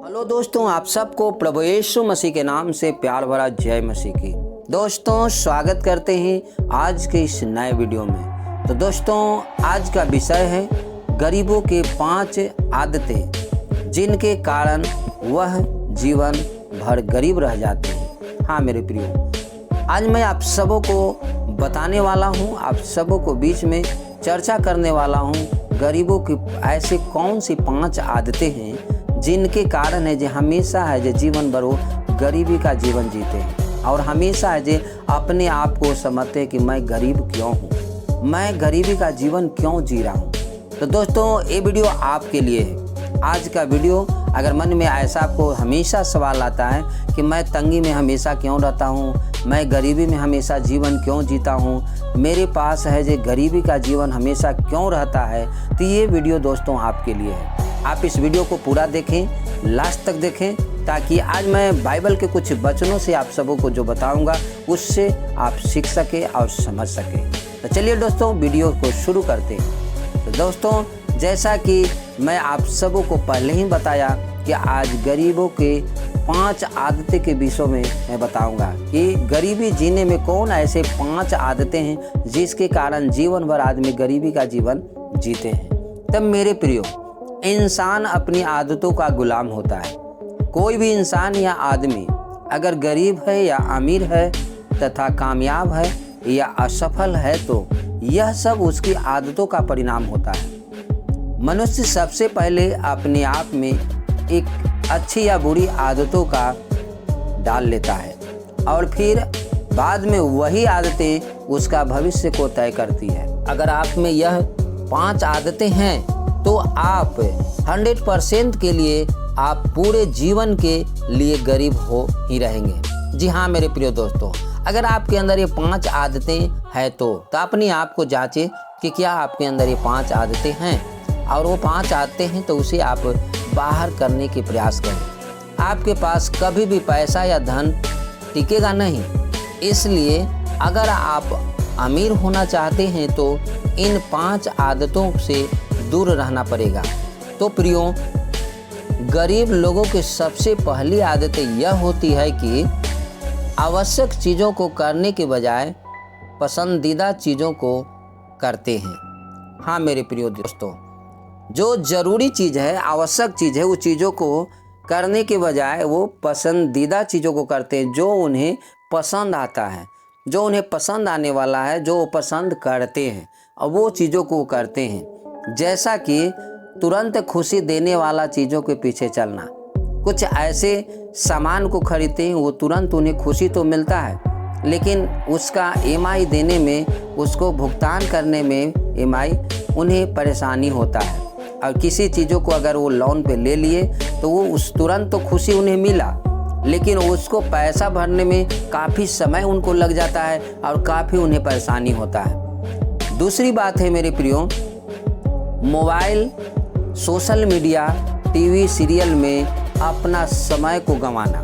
Hello दोस्तों, आप सबको प्रभु यीशु मसीह के नाम से प्यार भरा जय मसीह की। दोस्तों, स्वागत करते हैं आज के इस नए वीडियो में। तो दोस्तों, आज का विषय है गरीबों के 5 आदतें जिनके कारण वह जीवन भर गरीब रह जाते हैं। हाँ मेरे प्रियो, आज मैं आप सबों को बताने वाला हूँ, आप सबों को बीच में चर्चा करने वाला हूँ गरीबों की ऐसे कौन सी 5 आदतें हैं जिनके कारण है जो हमेशा है जो जीवन भर वो गरीबी का जीवन जीते हैं और हमेशा है जो अपने आप को समझते हैं कि मैं गरीब क्यों हूँ, मैं गरीबी का जीवन क्यों जी रहा हूँ। तो दोस्तों, ये वीडियो आपके लिए है। आज का वीडियो अगर मन में ऐसा आपको हमेशा सवाल आता है कि मैं तंगी में हमेशा क्यों रहता हूँ, मैं गरीबी में हमेशा जीवन क्यों जीता हूँ, मेरे पास है जो गरीबी का जीवन हमेशा क्यों रहता है, तो ये वीडियो दोस्तों आपके लिए है। आप इस वीडियो को पूरा देखें, लास्ट तक देखें, ताकि आज मैं बाइबल के कुछ वचनों से आप सबों को जो बताऊंगा उससे आप सीख सके और समझ सके। तो चलिए दोस्तों, वीडियो को शुरू करते हैं। तो दोस्तों, जैसा कि मैं आप सबों को पहले ही बताया कि आज गरीबों के 5 आदतें के विषय में मैं बताऊंगा कि गरीबी जीने में कौन ऐसे 5 आदतें हैं जिसके कारण जीवन भर आदमी गरीबी का जीवन जीते हैं। तब मेरे प्रियो, इंसान अपनी आदतों का गुलाम होता है। कोई भी इंसान या आदमी अगर गरीब है या अमीर है तथा कामयाब है या असफल है तो यह सब उसकी आदतों का परिणाम होता है। मनुष्य सबसे पहले अपने आप में एक अच्छी या बुरी आदतों का डाल लेता है और फिर बाद में वही आदतें उसका भविष्य को तय करती है। अगर आप में यह 5 आदतें हैं तो आप 100% के लिए आप पूरे जीवन के लिए गरीब हो ही रहेंगे। जी हाँ मेरे प्रिय दोस्तों, अगर आपके अंदर ये 5 आदतें हैं तो अपने आप को जांचें कि क्या आपके अंदर ये 5 आदतें हैं, और वो 5 आदतें हैं तो उसे आप बाहर करने के प्रयास करें। आपके पास कभी भी पैसा या धन टिकेगा नहीं, इसलिए अगर आप अमीर होना चाहते हैं तो इन 5 आदतों से दूर रहना पड़ेगा। तो प्रियो, गरीब लोगों की सबसे पहली आदत यह होती है कि आवश्यक चीज़ों को करने के बजाय पसंदीदा चीज़ों को करते हैं। हाँ मेरे प्रियो दोस्तों, जो ज़रूरी चीज़ है, आवश्यक चीज़ है, उस चीज़ों को करने के बजाय वो पसंदीदा चीज़ों को करते हैं, जो उन्हें पसंद आता है, जो उन्हें पसंद आने वाला है, जो वो पसंद करते हैं और वो चीज़ों को करते हैं। जैसा कि तुरंत खुशी देने वाला चीज़ों के पीछे चलना। कुछ ऐसे सामान को खरीदते हैं, वो तुरंत उन्हें खुशी तो मिलता है, लेकिन उसका EMI देने में, उसको भुगतान करने में EMI उन्हें परेशानी होता है। और किसी चीज़ों को अगर वो लोन पे ले लिए तो वो उस तुरंत तो खुशी उन्हें मिला, लेकिन उसको पैसा भरने में काफ़ी समय उनको लग जाता है और काफ़ी उन्हें परेशानी होता है। दूसरी बात है मेरे प्रियो, mobile, social media, TV serial में अपना समय को गंवाना।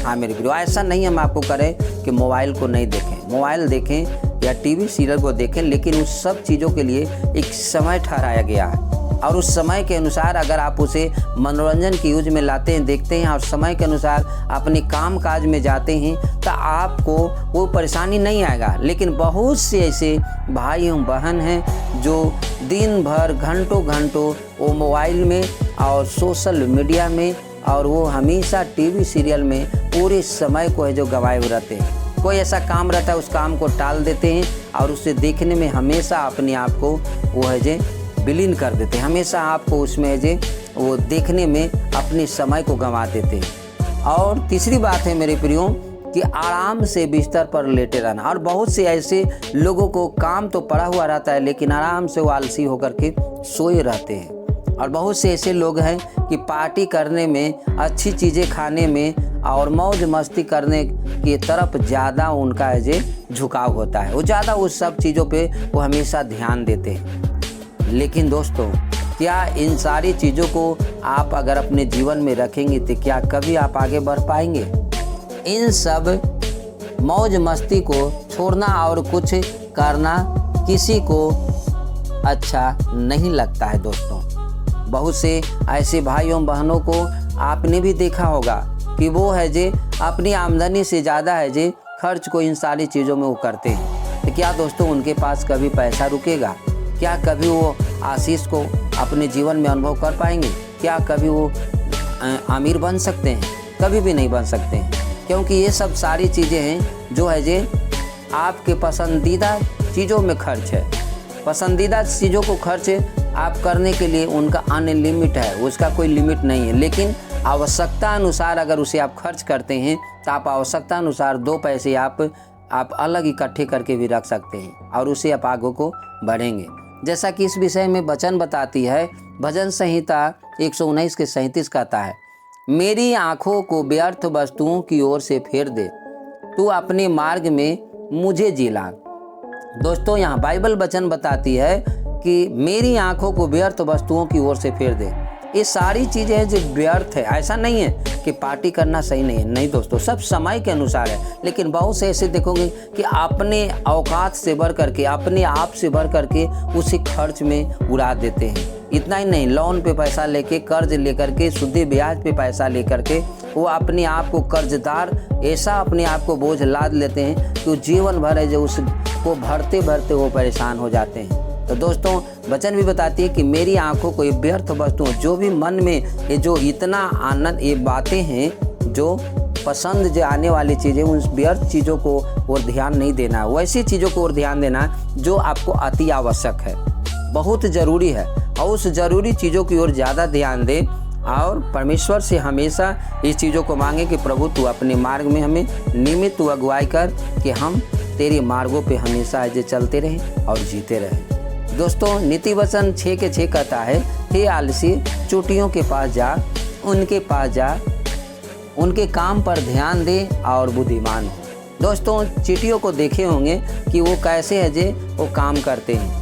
हाँ मेरे प्रियो, ऐसा नहीं हम आपको करें कि मोबाइल को नहीं देखें, मोबाइल देखें या टीवी सीरियल को देखें, लेकिन उस सब चीज़ों के लिए एक समय ठहराया गया है और उस समय के अनुसार अगर आप उसे मनोरंजन की यूज में लाते हैं, देखते हैं और समय के अनुसार अपने काम काज में जाते हैं तो आपको वो परेशानी नहीं आएगा। लेकिन बहुत से ऐसे भाई एवं बहन हैं जो दिन भर घंटों घंटों वो मोबाइल में और सोशल मीडिया में और वो हमेशा टीवी सीरियल में पूरे समय को है जो गंवाए हुए रहते हैं। कोई ऐसा काम रहता है, उस काम को टाल देते हैं और उसे देखने में हमेशा अपने आप को वो है जो विलीन कर देते हैं, हमेशा आपको उसमें जे वो देखने में अपने समय को गंवा देते हैं। और तीसरी बात है मेरे प्रियो कि आराम से बिस्तर पर लेटे रहना। और बहुत से ऐसे लोगों को काम तो पड़ा हुआ रहता है लेकिन आराम से वो आलसी होकर के सोए रहते हैं। और बहुत से ऐसे लोग हैं कि पार्टी करने में, अच्छी चीज़ें खाने में और मौज मस्ती करने की तरफ ज़्यादा उनका है जे झुकाव होता है, वो ज़्यादा उस सब चीज़ों पे वो हमेशा ध्यान देते हैं। लेकिन दोस्तों, क्या इन सारी चीज़ों को आप अगर अपने जीवन में रखेंगे तो क्या कभी आप आगे बढ़ पाएंगे? इन सब मौज मस्ती को छोड़ना और कुछ करना किसी को अच्छा नहीं लगता है दोस्तों। बहुत से ऐसे भाइयों बहनों को आपने भी देखा होगा कि वो है जे अपनी आमदनी से ज़्यादा है जे खर्च को इन सारी चीज़ों में वो करते हैं। तो क्या दोस्तों उनके पास कभी पैसा रुकेगा? क्या कभी वो आशीष को अपने जीवन में अनुभव कर पाएंगे? क्या कभी वो अमीर बन सकते हैं? कभी भी नहीं बन सकते हैं, क्योंकि ये सब सारी चीज़ें हैं जो है जे आपके पसंदीदा चीज़ों में खर्च है। पसंदीदा चीज़ों को खर्च आप करने के लिए उनका अनलिमिट है, उसका कोई लिमिट नहीं है। लेकिन आवश्यकता अनुसार अगर उसे आप खर्च करते हैं तो आप आवश्यकता अनुसार 2 पैसे आप अलग इकट्ठे करके भी रख सकते हैं और उसे आप आगे को बढ़ेंगे। जैसा कि इस विषय में वचन बताती है, भजन संहिता 119 के 37 कहता है, मेरी आँखों को व्यर्थ वस्तुओं की ओर से फेर दे, तू अपने मार्ग में मुझे जिला। दोस्तों यहाँ बाइबल वचन बताती है कि मेरी आँखों को व्यर्थ वस्तुओं की ओर से फेर दे। ये सारी चीज़ें हैं जो व्यर्थ है। ऐसा नहीं है कि पार्टी करना सही नहीं है, नहीं दोस्तों, सब समय के अनुसार है। लेकिन बहुत से ऐसे देखोगे कि अपने औकात से बढ़ करके, अपने आप से बढ़ करके उसी खर्च में उड़ा देते हैं। इतना ही नहीं, लोन पे पैसा लेके, कर्ज लेकर के, सूदी ब्याज पे पैसा लेकर के वो अपने आप को कर्जदार ऐसा अपने आप को बोझ लाद लेते हैं कि जीवन भर है जो उसको भरते भरते वो परेशान हो जाते हैं। तो दोस्तों वचन भी बताती है कि मेरी आंखों को ये व्यर्थ वस्तुओं, जो भी मन में ये जो इतना आनंद, ये बातें हैं जो पसंद जो आने वाली चीज़ें, उन व्यर्थ चीज़ों को और ध्यान नहीं देना, वैसी चीज़ों को और ध्यान देना जो आपको अति आवश्यक है, बहुत ज़रूरी है। और उस ज़रूरी चीज़ों की ओर ज़्यादा ध्यान दें और परमेश्वर से हमेशा इस चीज़ों को मांगें कि प्रभु तू अपने मार्ग में हमें नियमित तू अगुवाई कर कि हम तेरे मार्गों पे हमेशा ऐसे चलते रहें और जीते रहें। दोस्तों नीति वचन 6 के 6 कहता है, हे आलसी, चोटियों के पास जा, उनके पास जा, उनके काम पर ध्यान दे और बुद्धिमान हो। दोस्तों चींटियों को देखे होंगे कि वो कैसे है जे वो काम करते हैं।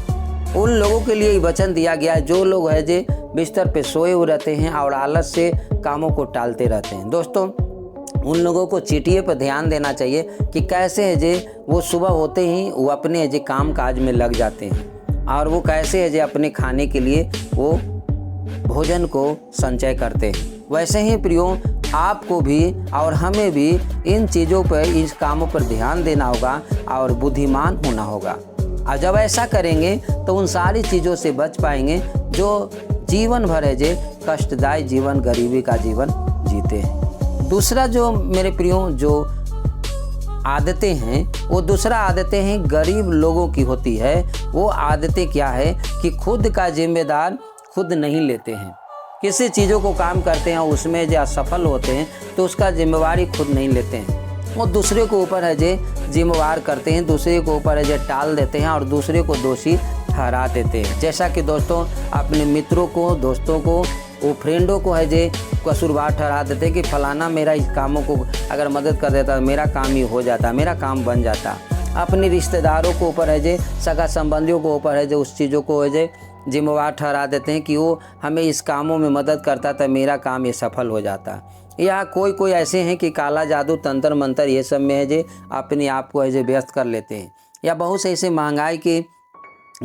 उन लोगों के लिए वचन दिया गया है जो लोग है जे बिस्तर पे सोए हुए रहते हैं और आलस से कामों को टालते रहते हैं। दोस्तों उन लोगों को चींटियों पर ध्यान देना चाहिए कि कैसे है जे वो सुबह होते ही वो अपने जे काम काज में लग जाते हैं और वो कैसे है जे अपने खाने के लिए वो भोजन को संचय करते हैं। वैसे ही प्रियो आपको भी और हमें भी इन चीज़ों पर, इस कामों पर ध्यान देना होगा और बुद्धिमान होना होगा। और जब ऐसा करेंगे तो उन सारी चीज़ों से बच पाएंगे जो जीवन भर है जे कष्टदायी जीवन, गरीबी का जीवन जीते हैं। दूसरा जो मेरे प्रियो जो आदतें हैं, वो दूसरा आदतें हैं गरीब लोगों की होती है। वो आदतें क्या है कि खुद का जिम्मेदार खुद नहीं लेते हैं। किसी चीज़ों को काम करते हैं उसमें जो असफल होते हैं तो उसका जिम्मेवारी खुद नहीं लेते हैं। वो दूसरे को ऊपर है जे जिम्मेवार करते हैं, दूसरे को ऊपर है जे टाल देते हैं और दूसरे को दोषी ठहरा देते हैं। जैसा कि दोस्तों अपने मित्रों को, दोस्तों को, वो फ्रेंडों को है जे कसूरवार ठहरा देते हैं कि फलाना मेरा इस कामों को अगर मदद कर देता तो मेरा काम ही हो जाता, मेरा काम बन जाता। अपने रिश्तेदारों को ऊपर है जे, सगा संबंधियों को ऊपर है जे उस चीज़ों को है जे जिम्मेवार ठहरा देते हैं कि वो हमें इस कामों में मदद करता तो मेरा काम ये सफल हो जाता। या कोई ऐसे हैं कि काला जादू, तंत्र मंत्र ये सब में है जे अपने आप को है जे व्यस्त कर लेते हैं। या बहुत से ऐसे महंगाई की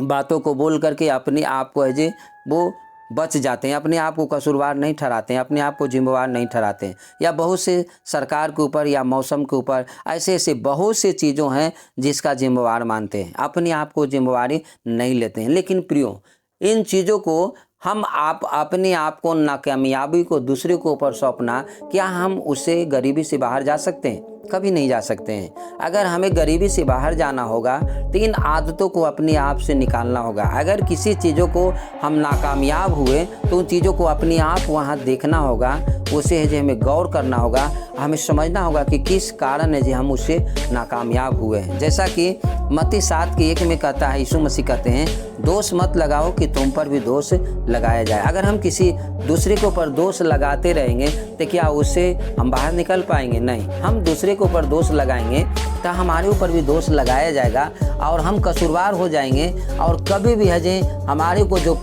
बातों को बोल करके अपने आप को है जे वो बच जाते हैं, अपने आप को कसूरवार नहीं ठहराते हैं, अपने आप को जिम्मेवार नहीं ठहराते हैं। या बहुत से सरकार के ऊपर या मौसम के ऊपर ऐसे बहुत से चीज़ों हैं जिसका जिम्मेवार मानते हैं, अपने आप को जिम्मेवारी नहीं लेते हैं। लेकिन प्रियो इन चीज़ों को हम अपने आप को नाकामयाबी को दूसरे को ऊपर सौंपना, क्या हम उससे गरीबी से बाहर जा सकते हैं? कभी नहीं जा सकते हैं। अगर हमें गरीबी से बाहर जाना होगा तो इन आदतों को अपने आप से निकालना होगा। अगर किसी चीज़ों को हम नाकामयाब हुए तो उन चीज़ों को अपने आप वहाँ देखना होगा, उसे है जो हमें गौर करना होगा, हमें समझना होगा कि किस कारण है जो हम उससे नाकामयाब हुए हैं। जैसा कि मत्ती 7:1 में कहता है, यीशु मसीह कहते हैं, दोष मत लगाओ कि तुम पर भी दोष लगाया जाए। अगर हम किसी दूसरे के ऊपर दोष लगाते रहेंगे तो क्या उससे हम बाहर निकल पाएंगे? नहीं। हम दूसरे के ऊपर दोष लगाएंगे तो हमारे ऊपर भी दोष लगाया जाएगा और हम कसूरवार हो जाएंगे। और कभी भी है जे हमारे को जो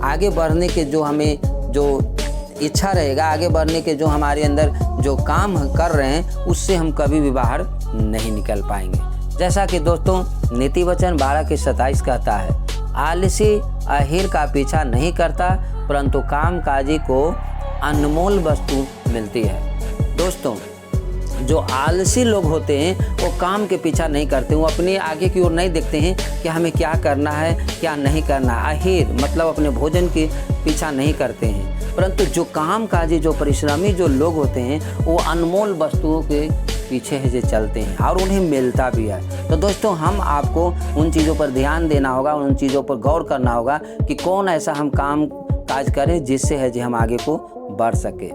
आगे बढ़ने के जो हमें जो इच्छा रहेगा, आगे बढ़ने के जो हमारे अंदर जो काम कर रहे हैं, उससे हम कभी भी बाहर नहीं निकल पाएंगे। जैसा कि दोस्तों नीति वचन 12:27 कहता है, आलसी अहीर का पीछा नहीं करता परंतु कामकाजी को अनमोल वस्तु मिलती है। दोस्तों, जो आलसी लोग होते हैं वो काम के पीछा नहीं करते, वो अपने आगे की ओर नहीं देखते हैं कि हमें क्या करना है क्या नहीं करना। अहिर मतलब अपने भोजन के पीछा नहीं करते हैं, परंतु जो काम काजी जो परिश्रमी जो लोग होते हैं वो अनमोल वस्तुओं के पीछे है जो चलते हैं और उन्हें मिलता भी है। तो दोस्तों, हम आपको उन चीज़ों पर ध्यान देना होगा, उन चीज़ों पर गौर करना होगा कि कौन ऐसा हम काम काज करें जिससे है जो हम आगे को बढ़ सके।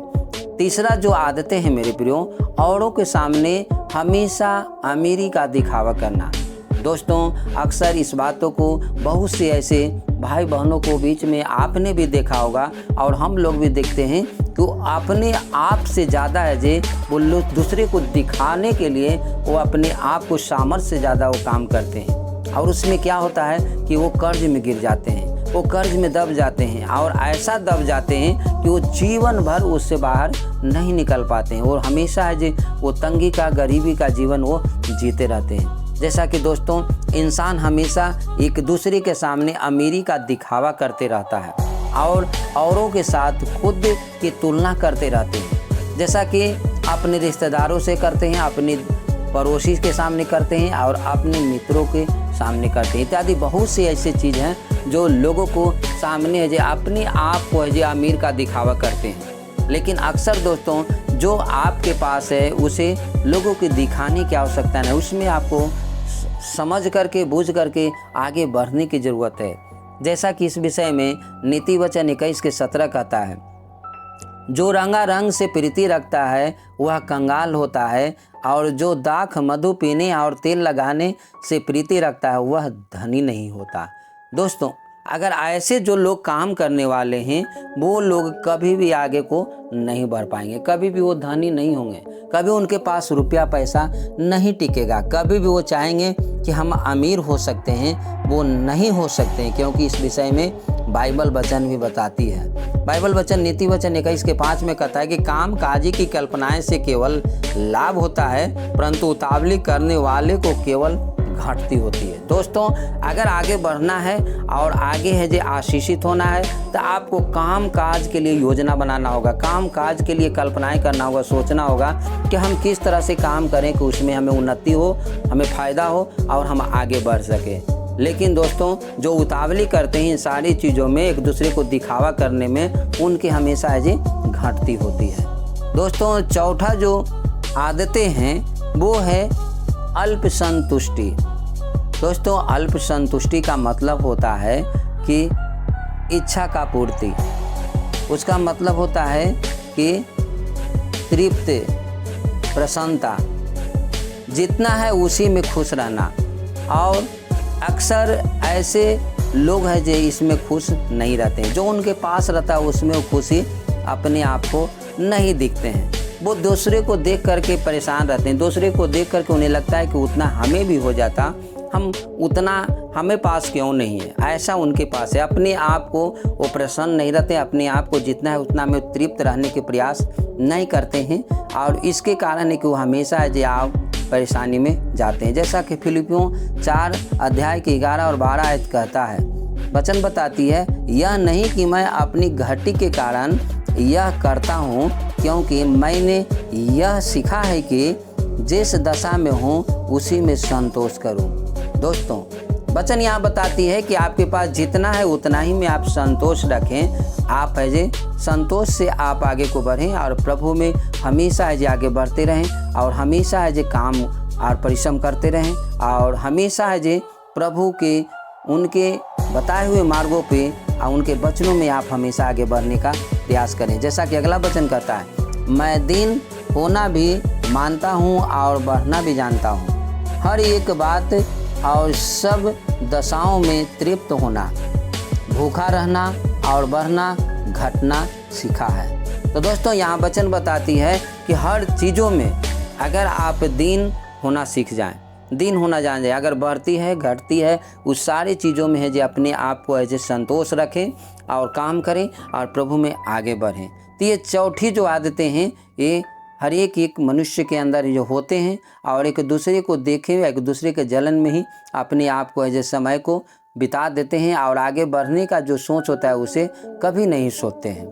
तीसरा जो आदतें हैं मेरे प्रियो, औरों के सामने हमेशा अमीरी का दिखावा करना। दोस्तों, अक्सर इस बातों को बहुत से ऐसे भाई बहनों को बीच में आपने भी देखा होगा और हम लोग भी देखते हैं कि वो अपने आप से ज़्यादा है जे वो लोग दूसरे को दिखाने के लिए वो अपने आप को सामर्थ्य से ज़्यादा वो काम करते हैं और उसमें क्या होता है कि वो कर्ज में गिर जाते हैं, वो कर्ज में दब जाते हैं और ऐसा दब जाते हैं कि वो जीवन भर उससे बाहर नहीं निकल पाते हैं और हमेशा है जो वो तंगी का गरीबी का जीवन वो जीते रहते हैं। जैसा कि दोस्तों, इंसान हमेशा एक दूसरे के सामने अमीरी का दिखावा करते रहता है और औरों के साथ खुद की तुलना करते रहते हैं, जैसा कि अपने रिश्तेदारों से करते हैं, अपने पड़ोसी के सामने करते हैं और अपने मित्रों के सामने करते हैं। इत्यादि बहुत सी ऐसी चीज़ हैं जो लोगों को सामने है जो अपने आप को है जो अमीर का दिखावा करते हैं। लेकिन अक्सर दोस्तों, जो आपके पास है उसे लोगों को दिखाने की आवश्यकता नहीं, उसमें आपको समझ करके बूझ करके आगे बढ़ने की ज़रूरत है। जैसा कि इस विषय में नीति वचन 21:17 कहता है, जो रंगारंग से प्रीति रखता है वह कंगाल होता है और जो दाख मधु पीने और तेल लगाने से प्रीति रखता है वह धनी नहीं होता। दोस्तों, अगर ऐसे जो लोग काम करने वाले हैं वो लोग कभी भी आगे को नहीं बढ़ पाएंगे, कभी भी वो धनी नहीं होंगे, कभी उनके पास रुपया पैसा नहीं टिकेगा, कभी भी वो चाहेंगे कि हम अमीर हो सकते हैं वो नहीं हो सकते हैं, क्योंकि इस विषय में बाइबल वचन भी बताती है। बाइबल वचन नीति वचन 21:5 में कहता है कि काम काजी की कल्पनाएं से केवल लाभ होता है परंतु उतावली करने वाले को केवल घटती होती है। दोस्तों, अगर आगे बढ़ना है और आगे है जो आशीषित होना है तो आपको काम काज के लिए योजना बनाना होगा, काम काज के लिए कल्पनाएं करना होगा, सोचना होगा कि हम किस तरह से काम करें कि उसमें हमें उन्नति हो, हमें फ़ायदा हो और हम आगे बढ़ सकें। लेकिन दोस्तों, जो उतावली करते हैं इन सारी चीज़ों में, एक दूसरे को दिखावा करने में, उनकी हमेशा है जी घटती होती है। दोस्तों, चौथा जो आदतें हैं वो है अल्प संतुष्टि। दोस्तों, अल्प संतुष्टि का मतलब होता है कि इच्छा का पूर्ति। उसका मतलब होता है कि तृप्ति, प्रसन्नता, जितना है उसी में खुश रहना। और अक्सर ऐसे लोग हैं जो इसमें खुश नहीं रहते हैं, जो उनके पास रहता है उसमें वो खुशी अपने आप को नहीं दिखते हैं। वो दूसरे को देख करके परेशान रहते हैं, दूसरे को देख करके उन्हें लगता है कि उतना हमें भी हो जाता, हम उतना हमें पास क्यों नहीं है, ऐसा उनके पास है। अपने आप को वो प्रसन्न नहीं रहते, अपने आप को जितना है उतना में तृप्त रहने के प्रयास नहीं करते हैं और इसके कारण है कि वो हमेशा है जो आप परेशानी में जाते हैं। जैसा कि फिलिपियों 4:11 और 12 आयत कहता है, वचन बताती है, यह नहीं कि मैं अपनी घटी के कारण यह करता हूँ क्योंकि मैंने यह सीखा है कि जिस दशा में हूँ उसी में संतोष करूँ। दोस्तों, वचन यहाँ बताती है कि आपके पास जितना है उतना ही में आप संतोष रखें। आप है जे संतोष से आप आगे को बढ़ें और प्रभु में हमेशा है जे आगे बढ़ते रहें और हमेशा है जे काम और परिश्रम करते रहें और हमेशा है जे प्रभु के उनके बताए हुए मार्गों पे और उनके वचनों में आप हमेशा आगे बढ़ने का प्रयास करें। जैसा कि अगला वचन कहता है, मैं दीन होना भी मानता हूँ और बढ़ना भी जानता हूँ, हर एक बात और सब दशाओं में तृप्त होना, भूखा रहना और बढ़ना घटना सीखा है। तो दोस्तों, यहाँ वचन बताती है कि हर चीज़ों में अगर आप दीन होना सीख जाएं, दीन होना जान जाए, अगर बढ़ती है घटती है उस सारी चीज़ों में है जो अपने आप को ऐसे संतोष रखें और काम करें और प्रभु में आगे बढ़ें। तो ये चौथी जो आदतें हैं ये हर एक मनुष्य के अंदर जो होते हैं और एक दूसरे को देखे एक दूसरे के जलन में ही अपने आप को ऐसे समय को बिता देते हैं और आगे बढ़ने का जो सोच होता है उसे कभी नहीं सोचते हैं।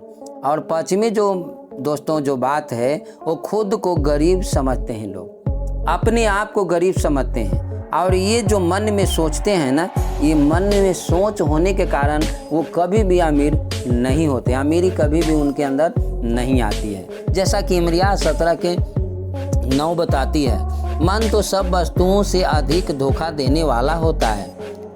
और पश्चिमी जो दोस्तों जो बात है वो खुद को गरीब समझते हैं, लोग अपने आप को गरीब समझते हैं। और ये जो मन में सोचते हैं ना, ये मन में सोच होने के कारण वो कभी भी अमीर नहीं होते, अमीरी कभी भी उनके अंदर नहीं आती है। जैसा कि इमरिया 17:9 बताती है, मन तो सब वस्तुओं से अधिक धोखा देने वाला होता है,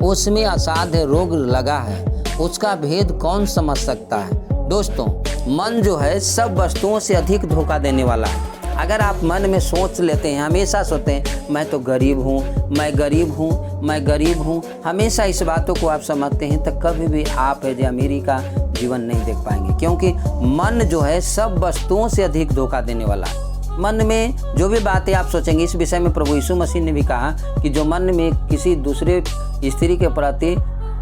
उसमें असाध्य रोग लगा है, उसका भेद कौन समझ सकता है। दोस्तों, मन जो है सब वस्तुओं से अधिक धोखा देने वाला है। अगर आप मन में सोच लेते हैं, हमेशा सोचते हैं मैं तो गरीब हूँ, मैं गरीब हूँ, मैं गरीब हूँ, हमेशा इस बातों को आप समझते हैं, तो कभी भी आप जो अमीरी का जीवन नहीं देख पाएंगे। क्योंकि मन जो है सब वस्तुओं से अधिक धोखा देने वाला है। मन में जो भी बातें आप सोचेंगे, इस विषय में प्रभु यीशु मसीह ने भी कहा कि जो मन में किसी दूसरे स्त्री के प्रति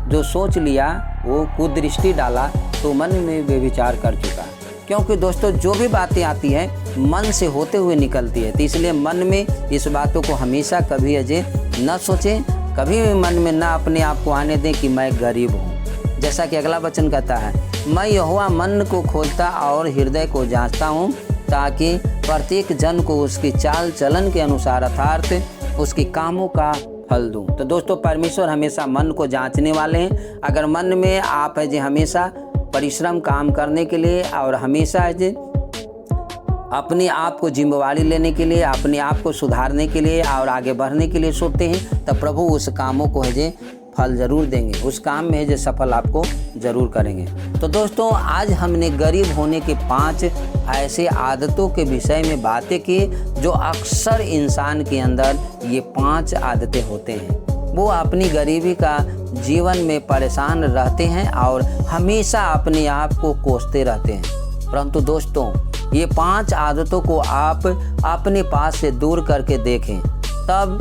जो सोच लिया, वो कुदृष्टि डाला, तो मन में व्यभिचार कर चुका। क्योंकि दोस्तों जो भी बातें आती हैं मन से होते हुए निकलती है, तो इसलिए मन में इस बातों को हमेशा कभी अजय न सोचें, कभी भी मन में ना अपने आप को आने दें कि मैं गरीब हूँ। जैसा कि अगला वचन कहता है, मैं यहोवा मन को खोजता और हृदय को जांचता हूँ, ताकि प्रत्येक जन को उसकी चाल चलन के अनुसार अर्थात उसके कामों का फल दूँ। तो दोस्तों, परमेश्वर हमेशा मन को जांचने वाले हैं। अगर मन में आप है जो हमेशा परिश्रम काम करने के लिए और हमेशा है अपने आप को जिम्मेवारी लेने के लिए, अपने आप को सुधारने के लिए और आगे बढ़ने के लिए सोचते हैं, तब प्रभु उस कामों को है जो फल ज़रूर देंगे, उस काम में है जो सफल आपको ज़रूर करेंगे। तो दोस्तों, आज हमने गरीब होने के 5 ऐसे आदतों के विषय में बातें की, जो अक्सर इंसान के अंदर ये 5 आदतें होते हैं। वो अपनी गरीबी का जीवन में परेशान रहते हैं और हमेशा अपने आप को कोसते रहते हैं। परंतु दोस्तों, ये 5 आदतों को आप अपने पास से दूर करके देखें, तब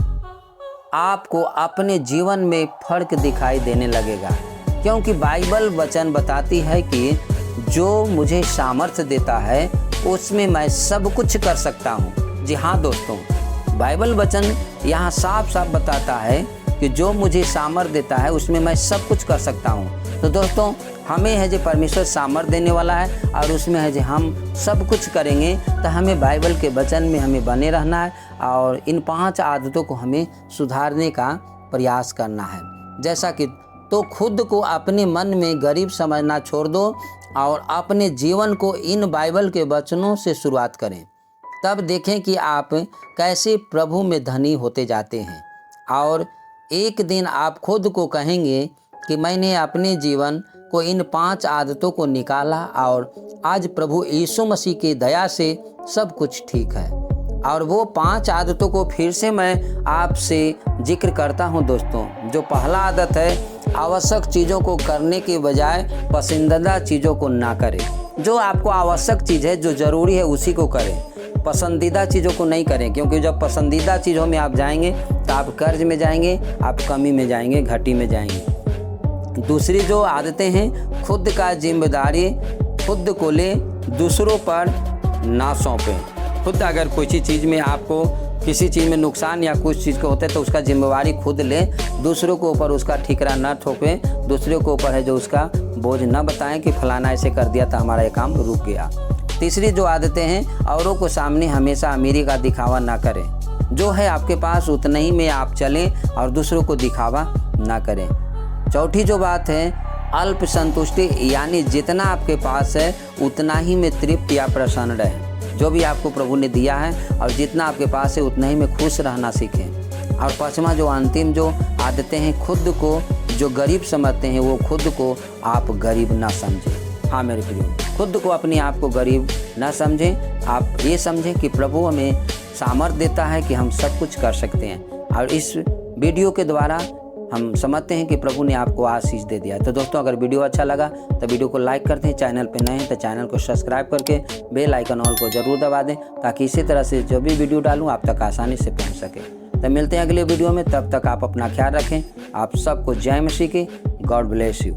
आपको अपने जीवन में फर्क दिखाई देने लगेगा। क्योंकि बाइबल वचन बताती है कि जो मुझे सामर्थ्य देता है उसमें मैं सब कुछ कर सकता हूँ। जी हाँ दोस्तों, बाइबल वचन यहाँ साफ साफ बताता है कि जो मुझे सामर्थ्य देता है उसमें मैं सब कुछ कर सकता हूँ। तो दोस्तों, हमें है जो परमेश्वर सामर्थ्य देने वाला है और उसमें है जो हम सब कुछ करेंगे, तो हमें बाइबल के वचन में हमें बने रहना है और इन 5 आदतों को हमें सुधारने का प्रयास करना है। जैसा कि तो खुद को अपने मन में गरीब समझना छोड़ दो और अपने जीवन को इन बाइबल के वचनों से शुरुआत करें। तब देखें कि आप कैसे प्रभु में धनी होते जाते हैं और एक दिन आप खुद को कहेंगे कि मैंने अपने जीवन को इन 5 आदतों को निकाला और आज प्रभु यीशु मसीह की दया से सब कुछ ठीक है। और वो 5 आदतों को फिर से मैं आपसे जिक्र करता हूं दोस्तों। जो पहला आदत है, आवश्यक चीज़ों को करने के बजाय पसंदीदा चीज़ों को ना करें। जो आपको आवश्यक चीज़ है, जो ज़रूरी है, उसी को करें, पसंदीदा चीज़ों को नहीं करें। क्योंकि जब पसंदीदा चीज़ों में आप जाएंगे तो आप कर्ज में जाएंगे, आप कमी में जाएंगे, घटी में जाएंगे। दूसरी जो आदतें हैं, खुद का जिम्मेदारी खुद को ले, दूसरों पर ना सौंपें। खुद अगर कोई चीज़ में आपको किसी चीज़ में नुकसान या कुछ चीज़ को होता है तो उसका जिम्मेवारी खुद ले, दूसरों के ऊपर उसका ठिकरा न ठोकें, दूसरों के ऊपर है जो उसका बोझ न बताएं कि फलाना ऐसे कर दिया था, हमारा ये काम रुक गया। तीसरी जो आदतें हैं, औरों को सामने हमेशा अमीरी का दिखावा ना करें। जो है आपके पास उतना ही में आप चलें और दूसरों को दिखावा ना करें। चौथी जो बात है, अल्प संतुष्टि, यानी जितना आपके पास है उतना ही में तृप्त या प्रसन्न रहें। जो भी आपको प्रभु ने दिया है और जितना आपके पास है उतना ही में खुश रहना सीखें। और पांचवा जो अंतिम जो आदतें हैं, खुद को जो गरीब समझते हैं वो खुद को आप गरीब ना समझें। हाँ मेरे प्रियो, खुद को अपने आप को गरीब ना समझें। आप ये समझें कि प्रभु हमें सामर्थ्य देता है कि हम सब कुछ कर सकते हैं। और इस वीडियो के द्वारा हम समझते हैं कि प्रभु ने आपको आशीष दे दिया। तो दोस्तों, अगर वीडियो अच्छा लगा तो वीडियो को लाइक कर दें, चैनल पे नए हैं तो चैनल को सब्सक्राइब करके बेल आइकन ऑल को ज़रूर दबा दें, ताकि इसी तरह से जो भी वीडियो डालूं आप तक आसानी से पहुंच सके। तो मिलते हैं अगले वीडियो में, तब तक आप अपना ख्याल रखें। आप सबको जय मसीह की। God bless you.